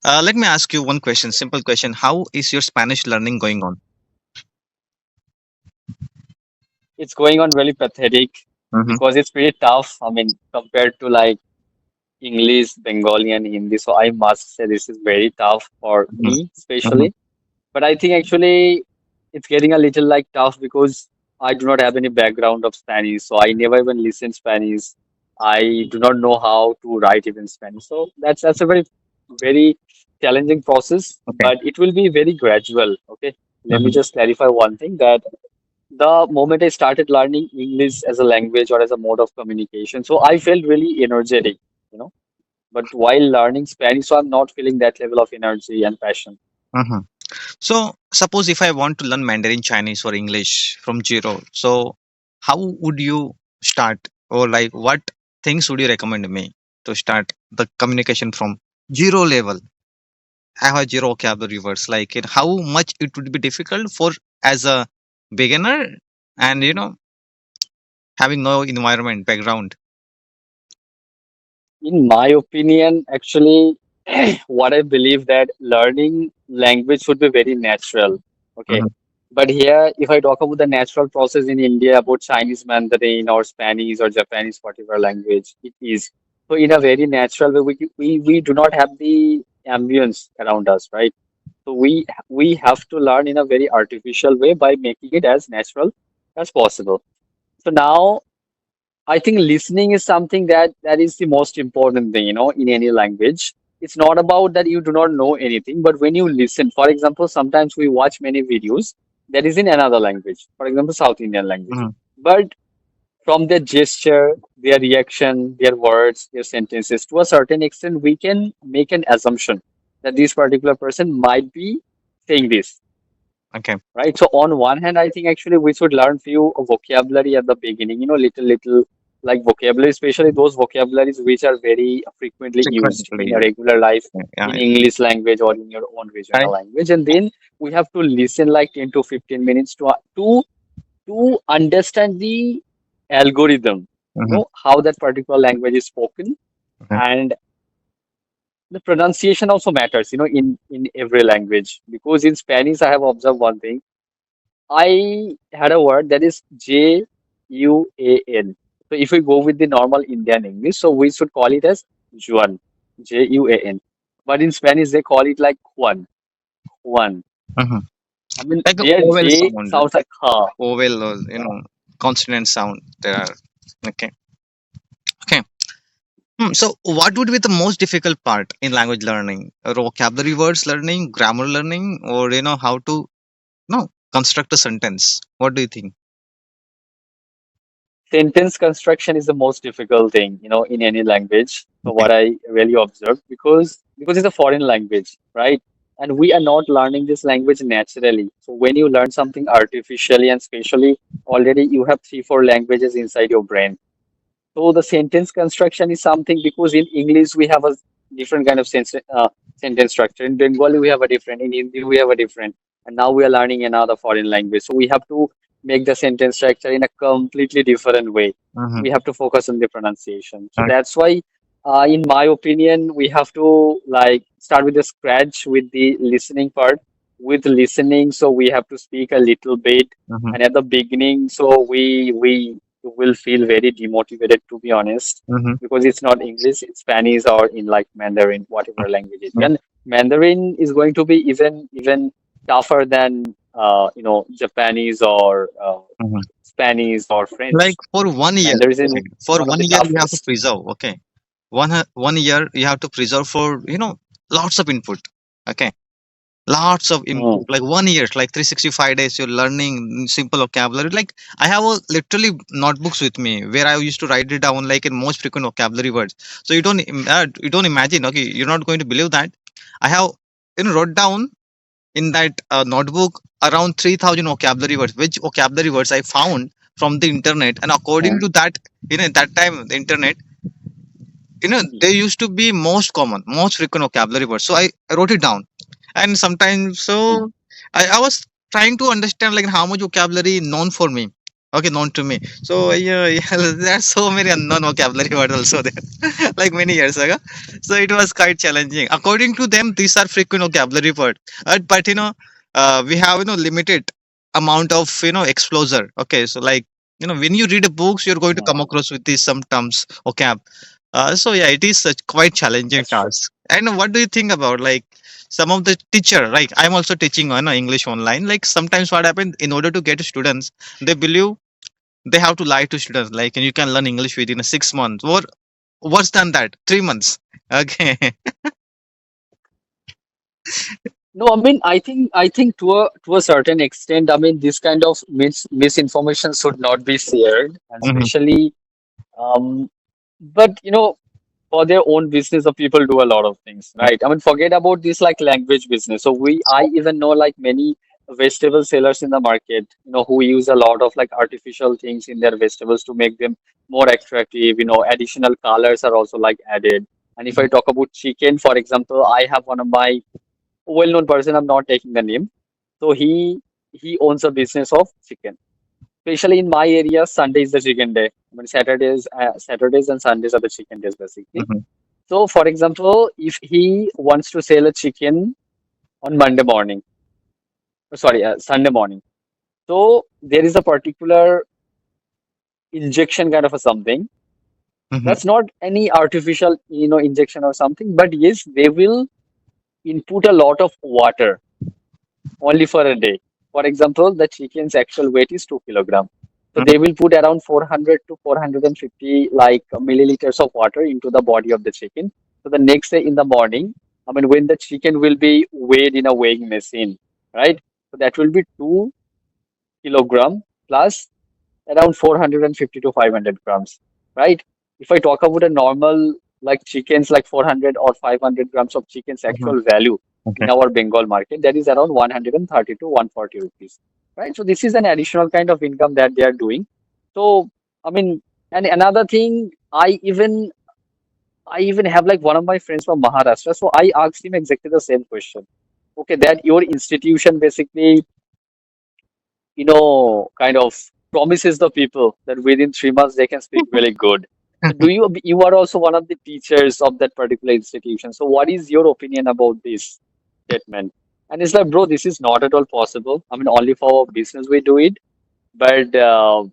Let me ask you one question, simple question. How is your Spanish learning going on? It's going on really pathetic Mm-hmm. because it's pretty tough. I mean, compared to like English, Bengali, and Hindi. So I must say this is very tough for Mm-hmm. me, Mm-hmm. especially. But I think actually it's getting a little like tough because I do not have any background of Spanish. So I never even listen Spanish. I do not know how to write even Spanish. So that's a very challenging process, Okay. but it will be very gradual. Okay. Let me Mm-hmm. just clarify one thing that the moment I started learning English as a language or as a mode of communication, so I felt really energetic, you know. But while learning Spanish, so I'm not feeling that level of energy and passion. Mm-hmm. So, suppose if I want to learn Mandarin Chinese or English from zero, so how would you start, or like what things would you recommend me to start the communication from zero level? I have zero vocabulary words. Like, how much it would be difficult for as a beginner, and having no environment background. In my opinion, actually, what I believe that learning language should be very natural. Okay. Mm-hmm. But here, if I talk about the natural process in India, about Chinese Mandarin or Spanish or Japanese, whatever language it is. So in a very natural way, we do not have the ambience around us, right? So we have to learn in a very artificial way by making it as natural as possible. So now I think listening is something that is the most important thing, in any language. It's not about that you do not know anything, but when you listen, for example, sometimes we watch many videos that is in another language, for example, South Indian language. Mm-hmm. But from their gesture, their reaction, their words, their sentences, to a certain extent, we can make an assumption that this particular person might be saying this, Okay. right? So on one hand, I think actually we should learn few vocabulary at the beginning, little like vocabulary, especially those vocabularies which are very frequently used in Frequently. a regular life Yeah. Yeah. in English language or in your own I, regional language. And then we have to listen like 10 to 15 minutes to understand the algorithm, mm-hmm. how that particular language is spoken. Okay. And the pronunciation also matters, in every language. Because in Spanish, I have observed one thing. I had a word that is Juan. So if we go with the normal Indian English, so we should call it as Juan, Juan. But in Spanish, they call it like Juan, Juan. Mm-hmm. I mean, Like a their vowel J sound, sounds like ha. vowel, or consonant sound. There are. Okay. Okay. So, what would be the most difficult part in language learning? Vocabulary words learning, grammar learning, or how to construct a sentence? What do you think? Sentence construction is the most difficult thing, in any language. So Okay. what I really observed, because it's a foreign language, right? And we are not learning this language naturally. So when you learn something artificially and spatially, already you have three, four languages inside your brain. So the sentence construction is something because in English we have a different kind of sentence structure. In Bengali we have a different. In Hindi we have a different. And now we are learning another foreign language. So we have to make the sentence structure in a completely different way. Mm-hmm. We have to focus on the pronunciation. So that's why, in my opinion, we have to like start with the scratch with the listening part. With listening, so we have to speak a little bit, Mm-hmm. and at the beginning, so we will feel very demotivated, to be honest, Mm-hmm. because it's not English, it's Spanish or in like Mandarin, whatever language it is. And Mandarin is going to be even tougher than Japanese or Mm-hmm. Spanish or Like French. for 1 year, Mandarin okay. is For one of one the year you have to toughest. preserve. Okay. 1 year you have to preserve for lots of input. Okay. Lots of input, Mm, like 1 year, like 365 days, you're learning simple vocabulary. Like I have literally notebooks with me where I used to write it down, like in most frequent vocabulary words. So you don't imagine. Okay, you're not going to believe that I have wrote down in that notebook around 3,000 vocabulary words, which vocabulary words I found from the internet, and according mm, to that, at that time the internet, they used to be most common, most frequent vocabulary words. So I wrote it down, and sometimes mm, so I was trying to understand like how much vocabulary known for me. Okay, known to me. So yeah, yeah, there are so many unknown vocabulary words also there, like many years ago. So it was quite challenging. According to them, these are frequent vocabulary words, but we have limited amount of exposure. Okay, so like when you read books, you're going to Mhm. come across with these some terms, vocab. So yeah, it is such quite challenging That's true. task. And what do you think about like some of the teacher? Like I'm also teaching on English online. Like sometimes what happens in order to get students, they believe they have to lie to students like you can learn English within a 6 months or worse than that 3 months. Okay. No, I mean, I think to a certain extent, I mean, this kind of misinformation should not be shared, and Hmm. especially, um, but for their own business, the people do a lot of things, right? I mean, forget about this like language business. So I even know like many vegetable sellers in the market, who use a lot of like artificial things in their vegetables to make them more attractive. Additional colors are also like added. And if I talk about chicken, for example, I have one of my well-known person, I'm not taking the name. So he owns a business of chicken. Especially in my area, Sunday is the chicken day. I mean, Saturdays and Sundays are the chicken days basically. Hmm. So, for example, if he wants to sell a chicken on Monday morning, sorry, Sunday morning, so there is a particular injection kind of a something. Hmm. That's not any artificial, injection or something, but yes, they will input a lot of water only for a day. For example, the chicken's actual weight is 2 kilogram. So they will put around 400 to 450 like milliliters of water into the body of the chicken. So the next day in the morning, I mean, when the chicken will be weighed in a weighing machine, right? So that will be 2 kilogram plus around 450 to 500 grams, right? If I talk about a normal like chickens, like 400 or 500 grams of chicken's Hmm. actual value in Okay. our Bengal market, that is around 130 to 140 rupees, right? So this is an additional kind of income that they are doing. So, I mean, and another thing, I even have like one of my friends from Maharashtra. So I asked him exactly the same question. Okay, that your institution basically kind of promises the people that within 3 months they can speak really good. So do you are also one of the teachers of that particular institution. So what is your opinion about this statement? And it's like, bro, this is not at all possible. I mean, only for our business we do it. But I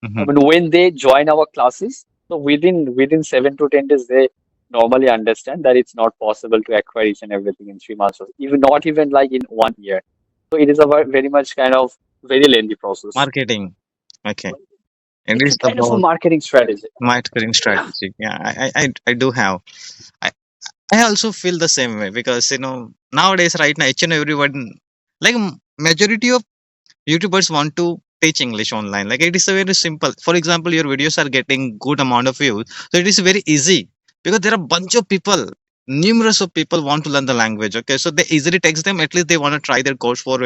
Hmm. mean, when they join our classes, so within 7 to 10 days, they normally understand that it's not possible to acquire each and everything in 3 months, or even not even like in 1 year. So it is a very much kind of very lengthy process. Marketing. Okay. It It's a is kind of a about marketing strategy. marketing strategy. Yeah, I do have. I, I also feel the same way because nowadays right now each and everyone like majority of YouTubers want to teach English online. Like it is a very simple. For example, your videos are getting good amount of views, so it is very easy because there are bunch of people, numerous of people want to learn the language. Okay, so they easily text them. At least they want to try their course for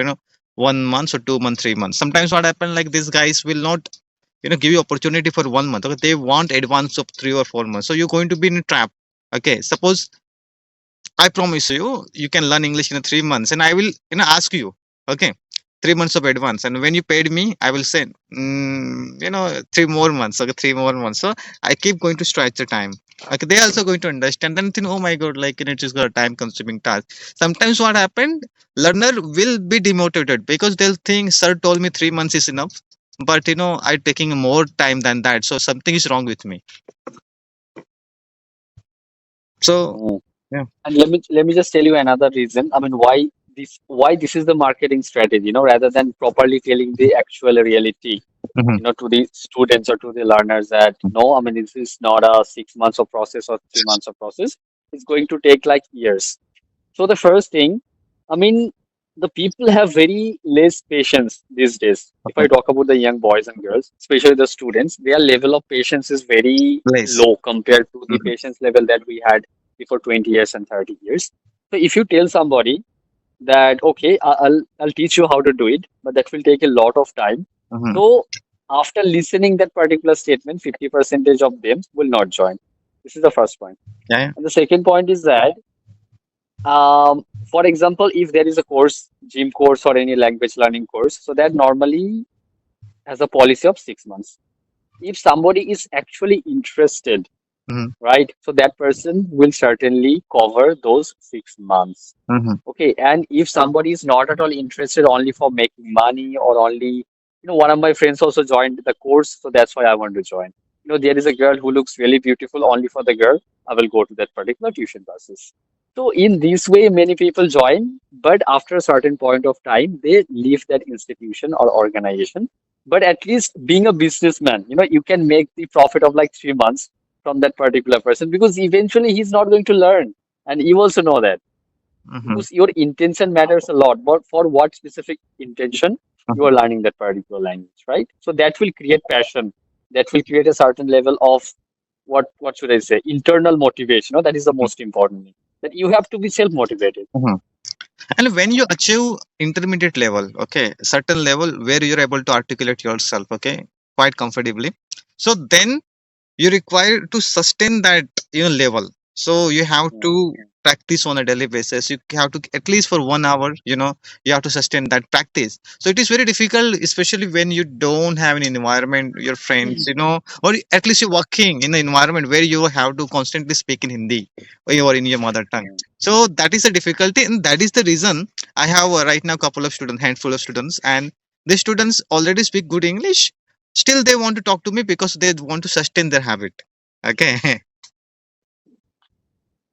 1 month or 2 months, 3 months. Sometimes what happen like these guys will not give you opportunity for 1 month. Okay, they want advance of 3 or 4 months. So you're going to be in a trap. Okay, suppose I promise you, you can learn English in 3 months, and I will, ask you, okay, 3 months of advance, and when you paid me, I will say, 3 more months, okay, 3 more months. So I keep going to stretch the time. Okay, they also going to understand. Then think, oh my god, like it is got a time-consuming task. Sometimes what happened, learner will be demotivated because they'll think, sir told me 3 months is enough, but I'm taking more time than that, so something is wrong with me. So Mm. yeah. And let me just tell you another reason. I mean, why this is the marketing strategy, rather than properly telling the actual reality, Hmm. to the students or to the learners that no, I mean, this is not a 6 months of process or 3 months of process. It's going to take like years. So the first thing, I mean, the people have very less patience these days. If I Okay. talk about the young boys and girls, especially the students, their level of patience is very Place. low compared to the patience level that we had before 20 years and 30 years. So if you tell somebody that, okay, I'll teach you how to do it, but that will take a lot of time. Hmm. So after listening that particular statement, 50% of them will not join. This is the first point. Yeah. And the second point is that for example, if there is a course, gym course or any language learning course, so that normally has a policy of 6 months. If somebody is actually interested, Mhm, right? So that person will certainly cover those 6 months. mhm, Okay, and if somebody is not at all interested only for making money or only, one of my friends also joined the course, so that's why I want to join. There is a girl who looks really beautiful only for the girl. I will go to that particular tuition classes. So in this way, many people join, but after a certain point of time, they leave that institution or organization. But at least being a businessman, you can make the profit of like 3 months from that particular person because eventually he's not going to learn. And you also know that mhm, because your intention matters a lot. But for what specific intention you mhm, are learning that particular language, right? So that will create passion. That will create a certain level of what should I say? Internal motivation. That is the mhm, most important thing. That you have to be self-motivated. mhm. And when you achieve intermediate level, okay, certain level where you're able to articulate yourself, okay, quite comfortably, so then you require to sustain that level. So you have to Mm, practice on a daily basis. You have to at least for 1 hour, you have to sustain that practice. So it is very difficult, especially when you don't have an environment, your friends, or at least you're working in an environment where you have to constantly speak in Hindi or in your mother tongue. mm. So that is a difficulty, and that is the reason I have right now couple of students, handful of students, and the students already speak good English. Still they want to talk to me because they want to sustain their habit. Okay.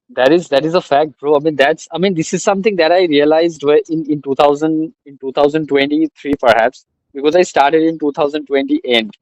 That is a fact, bro. I mean, this is something that I realized in 2000 in 2023 perhaps because I started in 2020 end.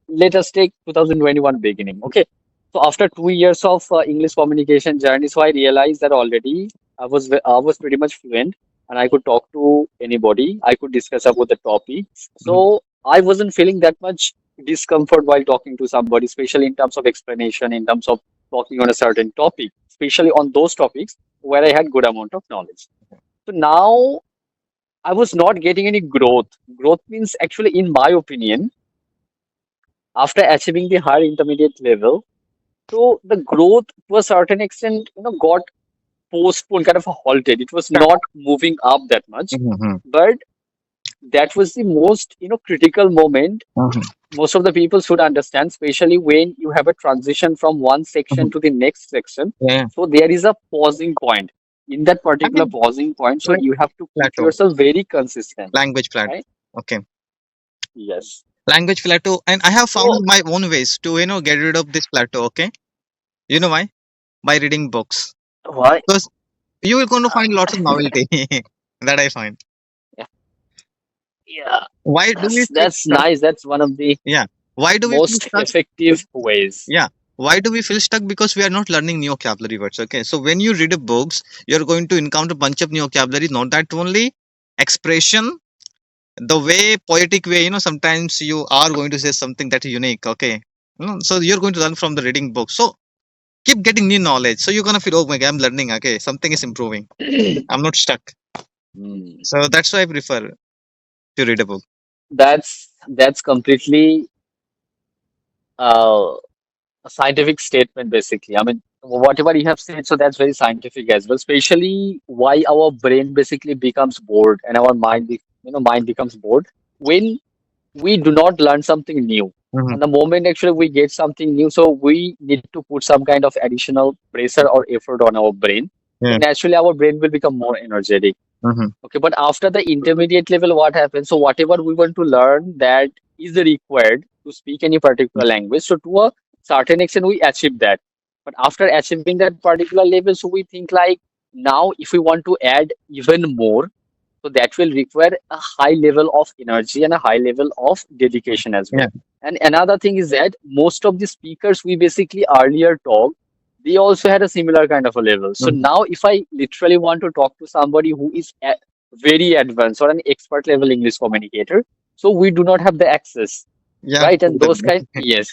Let us take 2021 beginning. Okay. So after 2 years of English communication journey, so I realized that already I was pretty much fluent and I could talk to anybody. I could discuss about the topic. Mhm, So I wasn't feeling that much discomfort while talking to somebody, especially in terms of explanation, in terms of talking on a certain topic, especially on those topics where I had good amount of knowledge. So now I was not getting any growth. Growth means actually, in my opinion, after achieving the higher intermediate level, so the growth to a certain extent, got postponed, kind of halted. It was not moving up that much, mhm, but that was the most, critical moment. mhm, Most of the people should understand, especially when you have a transition from one section mhm. to the next section. Yeah. So there is a pausing point. In that I particular mean, pausing point, so like you have to keep plateau, yourself very consistent, language plateau. right? Okay. Yes. Language plateau. And I have found So my own ways to, get rid of this plateau. Okay. You know why? By reading books. why? Because you will going to find lots of novelty that I find. Yeah, yeah, Why do we feel that's stuck? nice. That's one of the Yeah. Why do we feel most stuck? effective ways. Yeah. Why do we feel stuck? Because we are not learning new vocabulary words. Okay. So when you read a books, you're going to encounter a bunch of new vocabulary. Not that only expression, the way poetic way. Sometimes you are going to say something that is unique. Okay. So you're going to learn from the reading book. So keep getting new knowledge. So you're gonna feel, oh my god, I'm learning. Okay, something is improving. I'm not stuck. Hmm. So that's why I prefer to read a book. That's completely uh, a scientific statement, basically. I mean, whatever you have said, so that's very scientific as well. Especially why our brain basically becomes bored and our mind becomes bored when we do not learn something new. Hmm. And the moment actually we get something new, so we need to put some kind of additional pressure or effort on our brain. So Yeah. naturally, our brain will become more energetic. Hmm. Okay, but after the intermediate level, what happens? So whatever we want to learn that is required to speak any particular language. So to a certain extent, we achieve that. But after achieving that particular level, so we think like now if we want to add even more, so that will require a high level of energy and a high level of dedication as well. Yeah. And another thing is that most of the speakers we basically earlier talked, they also had a similar kind of a level. So Hmm. now if I literally want to talk to somebody who is very advanced or an expert level English communicator, so we do not have the access, Yeah. right? And those Totally. kind, yes,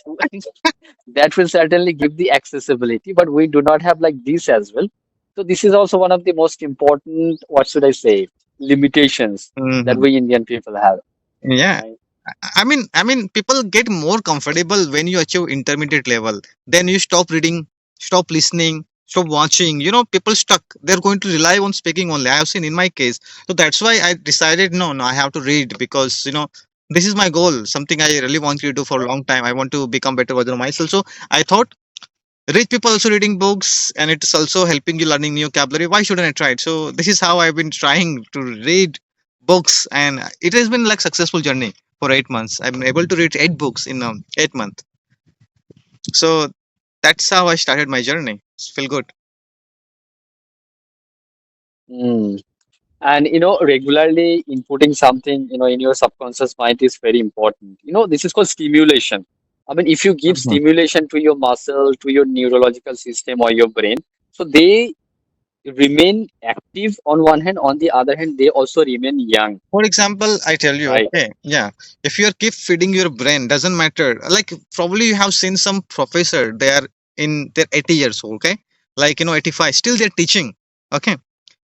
that will certainly give the accessibility, but we do not have like this as well. So this is also one of the most important, what should I say, limitations that Hmm. we Indian people have, Yeah. right? I mean, people get more comfortable when you achieve intermediate level. Then you stop reading, stop listening, stop watching. People stuck. They're going to rely on speaking only. I have seen in my case. So that's why I decided, no, no, I have to read because this is my goal, something I really want to do for a long time. I want to become better version of myself. So I thought rich people also reading books and it's also helping you learning new vocabulary. Why shouldn't I try it? So this is how I've been trying to read books, and it has been like successful journey for 8 months. I've been able to read 8 books in 8 months. So that's how I started my journey. It's feel good. Mm. And regularly inputting something, in your subconscious mind is very important. This is called stimulation. I mean, if you give Mhm. stimulation to your muscle, to your neurological system or your brain, so they remain active on one hand, on the other hand, they also remain young, For example, I tell you, right? okay, yeah, if you are keep feeding your brain, doesn't matter. Like probably you have seen some professor, they are in their 80 years old, okay, like 85, still they're teaching, okay.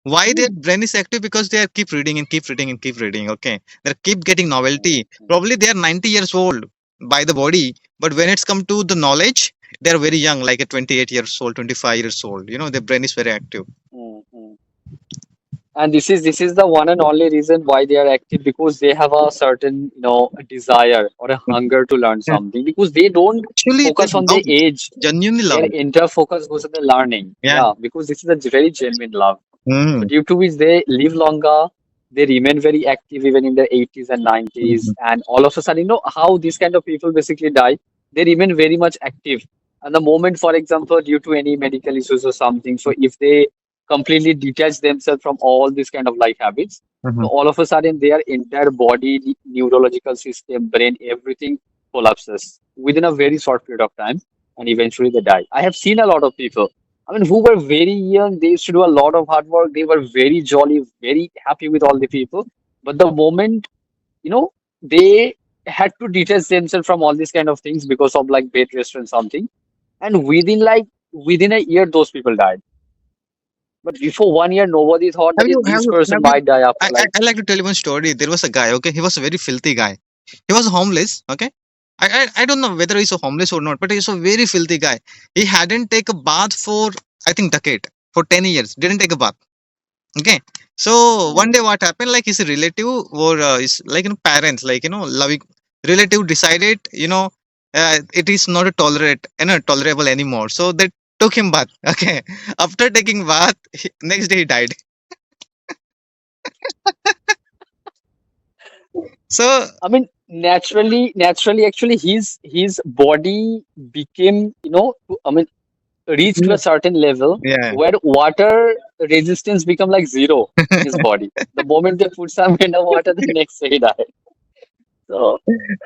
Why their Mm, brain is active? Because they are keep reading and keep reading and keep reading, okay. They keep getting mm, novelty. mm, Probably they are 90 years old by the body, but when it's come to the knowledge, they are very young, like a 28 years old, 25 years old. Their brain is very active. mm. And this is the one and only reason why they are active, because they have a certain, a desire or a hunger to learn Yeah. something, because they don't Actually, they focus on love the it, age. genuinely love Their it. entire focus goes on the learning. Yeah. Yeah, because this is a very genuine love. So Mm-hmm. due to which they live longer, they remain very active even in their 80s and 90s. And all of a sudden, how these kind of people basically die, they remain very much active. And the moment, for example, due to any medical issues or something, so if they completely detach themselves from all these kind of life habits, so all of a sudden their entire body, neurological system, brain, everything collapses within a very short period of time, and eventually they die. I have seen a lot of people, I mean, who were very young, they used to do a lot of hard work. They were very jolly, very happy with all the people. But the moment, they had to detach themselves from all these kind of things because of like bed rest and something. And within a year, those people died. But before 1 year, nobody thought that Have this you, person have you? might die after like, I like to tell you one story. There was a guy. Okay, he was a very filthy guy. He was homeless. Okay, I don't know whether he's a homeless or not, but he's a very filthy guy. He hadn't take a bath for I think decade for 10 years. Didn't take a bath. Okay, so one mm, day what happened? Like his relative or his like parents, like loving relative decided it is not a tolerable anymore. So they took him bath. Okay, after taking bath, next day he died. So I mean, naturally, actually, his body became, I mean, reached to a mm, certain level yeah, where water resistance become like zero in his body. The moment they put some kind of water, the next day he died. So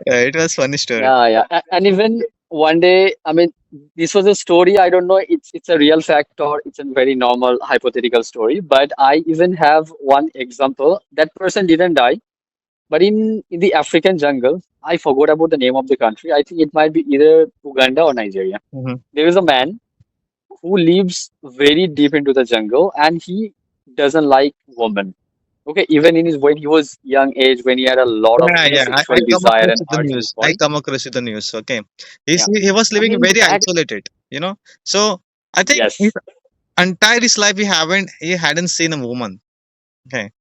yeah, it was funny story. yeah, yeah. And even one day, I mean, this was a story. I don't know it's a real fact or it's a very normal hypothetical story. But I even have one example. That person didn't die, but in the African jungle, I forgot about the name of the country. I think it might be either Uganda or Nigeria. Hmm. There is a man who lives very deep into the jungle and he doesn't like women. Okay, even in his when he was young age, when he had a lot of Yeah, yeah. I sexual come desire across and with the urge in his news. I body. come across with the news. Okay, Yeah. he was And living in very that, isolated. So I think his yes. entire his life he hadn't seen a woman. Okay.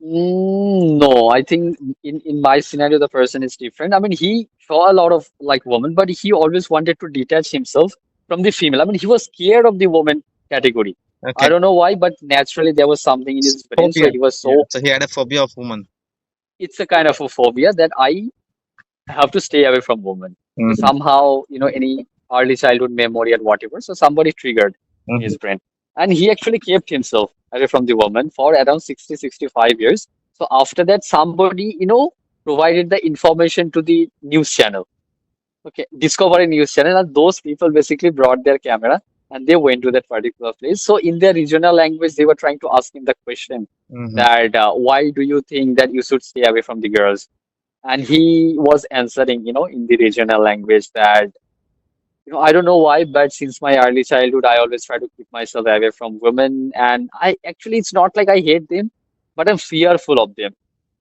No, I think in my scenario the person is different. I mean, he saw a lot of like women, but he always wanted to detach himself from the female. I mean, he was scared of the woman category. I Okay. don't know why, but naturally there was something in his brain, so Phobia. he was Yeah. so. So he had a phobia of woman. It's a kind of a phobia that I have to stay away from women. Okay, Hmm. somehow, any early childhood memory or whatever. So somebody triggered in Hmm. his brain. And he actually kept himself away from the woman for around 60, 65 years. So after that, somebody, provided the information to the news channel. Okay, Discovery News Channel, and those people basically brought their camera and they went to that particular place. So in their regional language, they were trying to ask him the question Hmm. that why do you think that you should stay away from the girls? And he was answering, in the regional language that, I don't know why, but since my early childhood, I always try to keep myself away from women. And I actually, it's not like I hate them, but I'm fearful of them.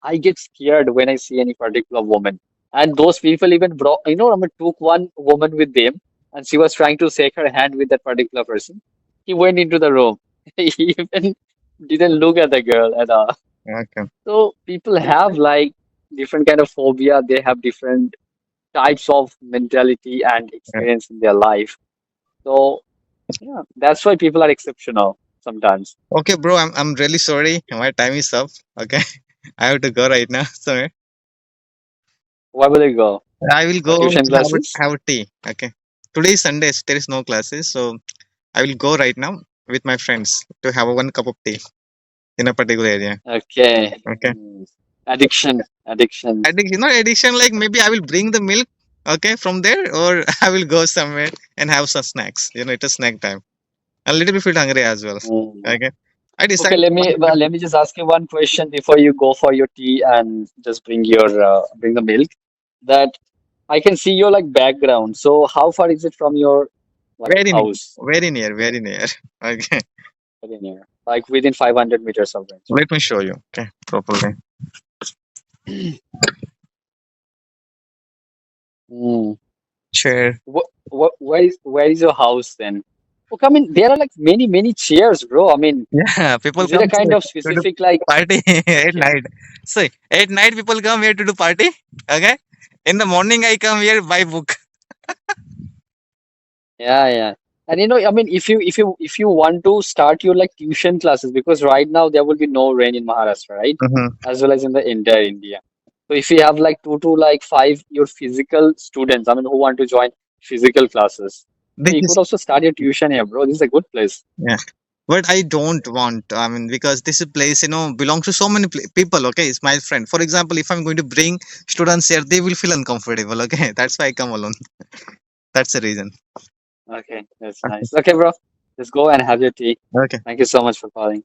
I get scared when I see any particular woman. And those people even brought, I mean, took one woman with them and she was trying to shake her hand with that particular person. He went into the room. He even didn't look at the girl at all. Okay. So people have like different kind of phobia. They have different types of mentality and Yeah. experience in their life. So yeah, that's why people are exceptional sometimes. Okay, bro. I'm really sorry. My time is up. Okay, I have to go right now. Sorry. Where will they go? I will For go tuition to classes? have a tea. Okay. Today is Sunday. So there is no classes, so I will go right now with my friends to have one cup of tea in a particular area. Okay. Okay. Hmm. Addiction, addictions. Addiction, not addiction. Like maybe I will bring the milk. Okay, from there, or I will go somewhere and have some snacks. It's a snack time. A little bit feel hungry as well. Hmm. Okay. I Okay, decided what will let be. me just ask you one question before you go for your tea and just bring the milk. That I can see your like background. So how far is it from your like Very near, house? very near, very near. Okay. Very near, like within 500 meters of range. Let me show you. Okay, properly. Hmm. Chair. Where is your house then? Okay, I mean there are like many chairs, bro. I mean, Yeah, people is it come a kind of to do specific like? party at Okay, night. So at night people come here to do party. Okay. In the morning I come here buy book. yeah. And I mean, if you want to start your like tuition classes, because right now there will be no rain in Maharashtra, right? Hmm. As well as in the entire India. So if you have like two to like five your physical students, I mean, who want to join physical classes, so This you could is also start your tuition here, bro. This is a good place. yeah. But I don't want. I mean, because this place, belongs to so many people. Okay, it's my friend. For example, if I'm going to bring students here, they will feel uncomfortable. Okay, that's why I come alone. That's the reason. Okay, that's Okay. nice. Okay, bro, let's go and have your tea. Okay. Thank you so much for calling.